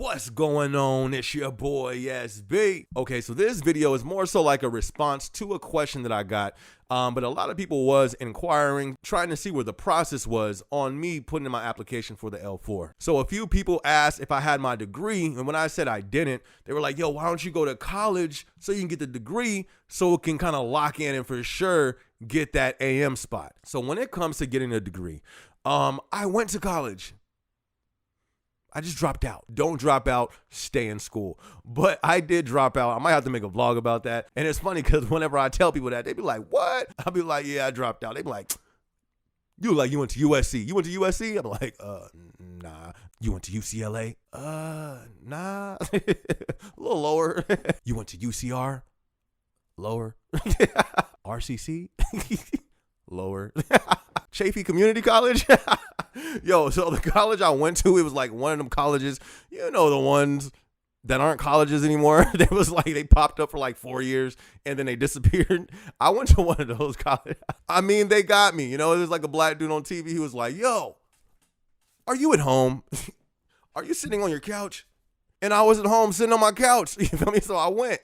What's going on? It's your boy SB. Okay, so this video is more so like a response to a question that I got, but a lot of people was inquiring, trying to see where the process was on me putting in my application for the L4. So a few people asked if I had my degree, and when I said I didn't, they were like, yo, why don't you go to college so you can get the degree so it can kind of lock in and for sure get that AM spot. So when it comes to getting a degree, I went to college. I just dropped out. Don't drop out, stay in school. But I did drop out. I might have to make a vlog about that. And it's funny because whenever I tell people that, they be like, what? I'll be like, yeah, I dropped out. They be like, you went to USC. You went to USC? I'm like, nah. You went to UCLA? Nah. A little lower. You went to UCR? Lower. RCC? Lower. Chaffee Community College? Yo, so the college I went to, it was like one of them colleges, you know, the ones that aren't colleges anymore. They was like, they popped up for like 4 years and then they disappeared. I went to one of those colleges. I mean, they got me, you know, there's like a black dude on TV. He was like, yo, are you at home? Are you sitting on your couch? And I was at home sitting on my couch. You feel me? So I went.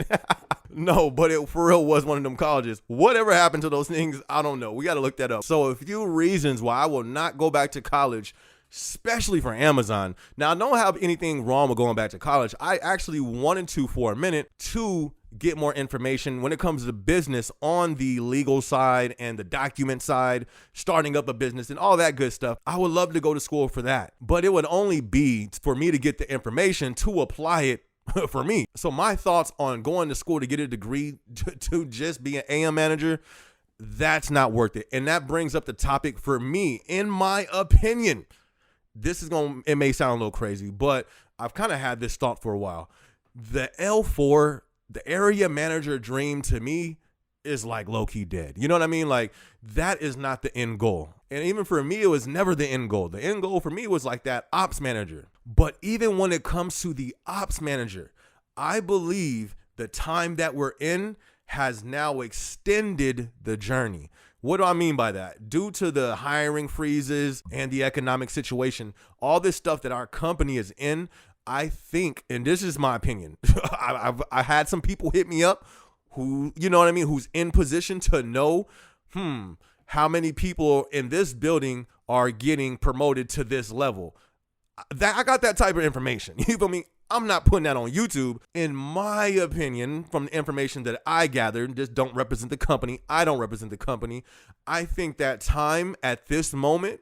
No, but it for real was one of them colleges. Whatever happened to those things, I don't know. We got to look that up. So a few reasons why I will not go back to college, especially for Amazon. Now, I don't have anything wrong with going back to college. I actually wanted to for a minute to get more information when it comes to business on the legal side and the document side, starting up a business and all that good stuff. I would love to go to school for that, but it would only be for me to get the information to apply it for me. So my thoughts on going to school to get a degree to just be an AM manager, that's not worth it. And that brings up the topic for me, in my opinion. It may sound a little crazy, but I've kind of had this thought for a while. The L4, the area manager dream, to me is like low-key dead. You know what I mean? Like, that is not the end goal. And even for me, it was never the end goal. The end goal for me was like that ops manager. But even when it comes to the ops manager, I believe the time that we're in has now extended the journey. What do I mean by that? Due to the hiring freezes and the economic situation, all this stuff that our company is in, I think, and this is my opinion, I had some people hit me up who, you know what I mean, who's in position to know, how many people in this building are getting promoted to this level. I got that type of information. You feel me? I'm not putting that on YouTube. In my opinion, from the information that I gathered, just don't represent the company. I don't represent the company. I think that time at this moment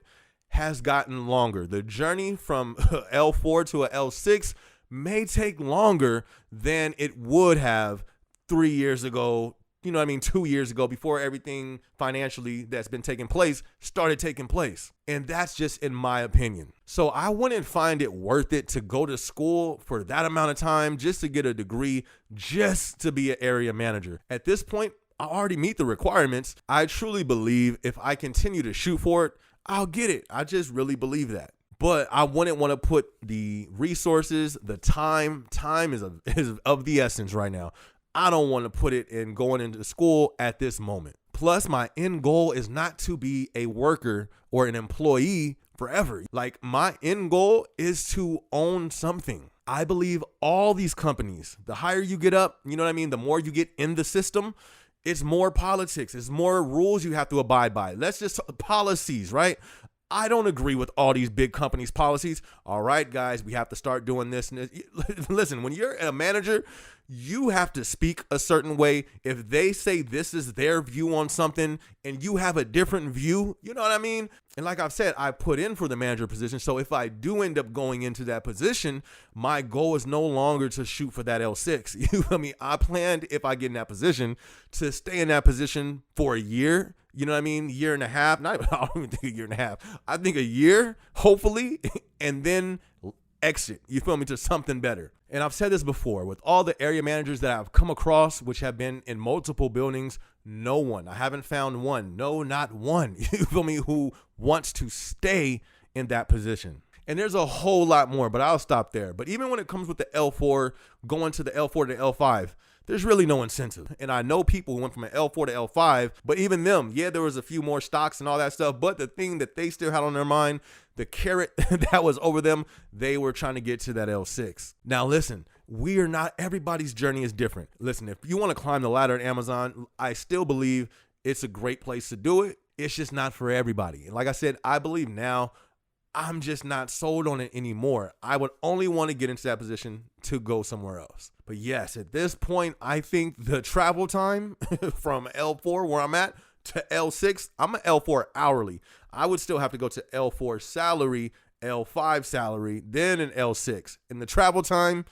has gotten longer. The journey from L4 to a L6 may take longer than it would have 3 years ago, 2 years ago, before everything financially that's been taking place started taking place. And that's just in my opinion. So I wouldn't find it worth it to go to school for that amount of time just to get a degree, just to be an area manager. At this point, I already meet the requirements. I truly believe if I continue to shoot for it, I'll get it. I just really believe that. But I wouldn't want to put the resources, the time is of the essence right now. I don't want to put it in going into school at this moment. Plus, my end goal is not to be a worker or an employee forever. Like, my end goal is to own something. I believe all these companies, the higher you get up, you know what I mean? The more you get in the system, it's more politics. It's more rules you have to abide by. Let's just policies, right? I don't agree with all these big companies' policies. All right, guys, we have to start doing this and this. Listen, when you're a manager, you have to speak a certain way. If they say this is their view on something and you have a different view, you know what I mean? And like I've said, I put in for the manager position. So if I do end up going into that position, my goal is no longer to shoot for that L6. You feel me? I planned, if I get in that position, to stay in that position for a year. You know what I mean? Year and a half. I don't even think a year and a half. I think a year, hopefully, and then exit, you feel me, to something better. And I've said this before, with all the area managers that I've come across, which have been in multiple buildings, I haven't found one, no, not one, you feel me, who wants to stay in that position. And there's a whole lot more, but I'll stop there. But even when it comes with the L4, going to the L4 to L5, there's really no incentive. And I know people who went from an L4 to L5, but even them, yeah, there was a few more stocks and all that stuff. But the thing that they still had on their mind, the carrot that was over them, they were trying to get to that L6. Now listen, everybody's journey is different. Listen, if you want to climb the ladder at Amazon, I still believe it's a great place to do it. It's just not for everybody. And like I said, I believe now I'm just not sold on it anymore. I would only want to get into that position to go somewhere else. But yes, at this point, I think the travel time from L4 where I'm at to L6, I'm an L4 hourly. I would still have to go to L4 salary, L5 salary, then an L6. And the travel time,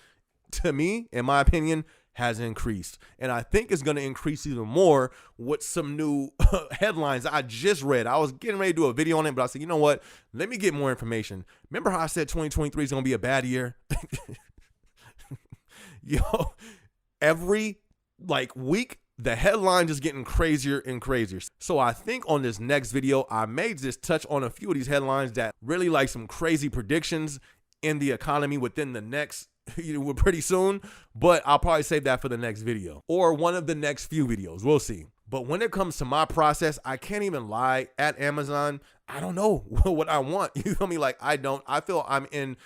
to me, in my opinion, has increased. And I think it's going to increase even more with some new headlines I just read. I was getting ready to do a video on it, but I said, you know what? Let me get more information. Remember how I said 2023 is going to be a bad year? Yo, every week, the headline just getting crazier and crazier. So I think on this next video, I may just touch on a few of these headlines that really like some crazy predictions in the economy within the next pretty soon, but I'll probably save that for the next video or one of the next few videos. We'll see. But when it comes to my process, I can't even lie. At Amazon, I don't know what I want. You feel me? I feel I'm in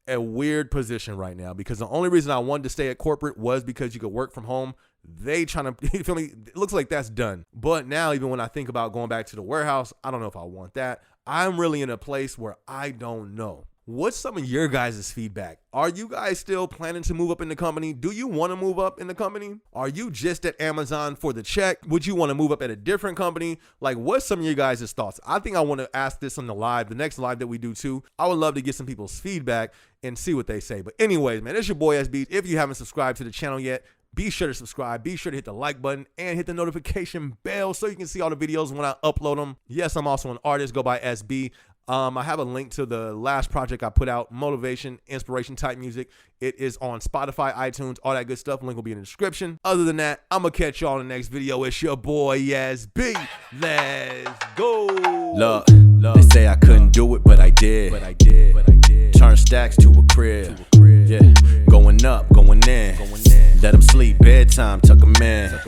a weird position right now because the only reason I wanted to stay at corporate was because you could work from home. They trying to, you feel me? It looks like that's done. But now, even when I think about going back to the warehouse, I don't know if I want that. I'm really in a place where I don't know. What's some of your guys' feedback? Are you guys still planning to move up in the company? Do you want to move up in the company? Are you just at Amazon for the check? Would you want to move up at a different company? What's some of your guys' thoughts? I think I want to ask this on the next live that we do too. I would love to get some people's feedback and see what they say. But anyways, man, it's your boy SB. If you haven't subscribed to the channel yet, be sure to subscribe. Be sure to hit the like button and hit the notification bell so you can see all the videos when I upload them. Yes, I'm also an artist. Go by SB. I have a link to the last project I put out, motivation, inspiration type music. It is on Spotify, iTunes, all that good stuff. Link will be in the description. Other than that, I'm going to catch y'all in the next video. It's your boy, SB. Let's go. Look, they say I couldn't do it, but I did. Turn stacks to a crib. Yeah, going up, going in. Let them sleep, bedtime, tuck them in.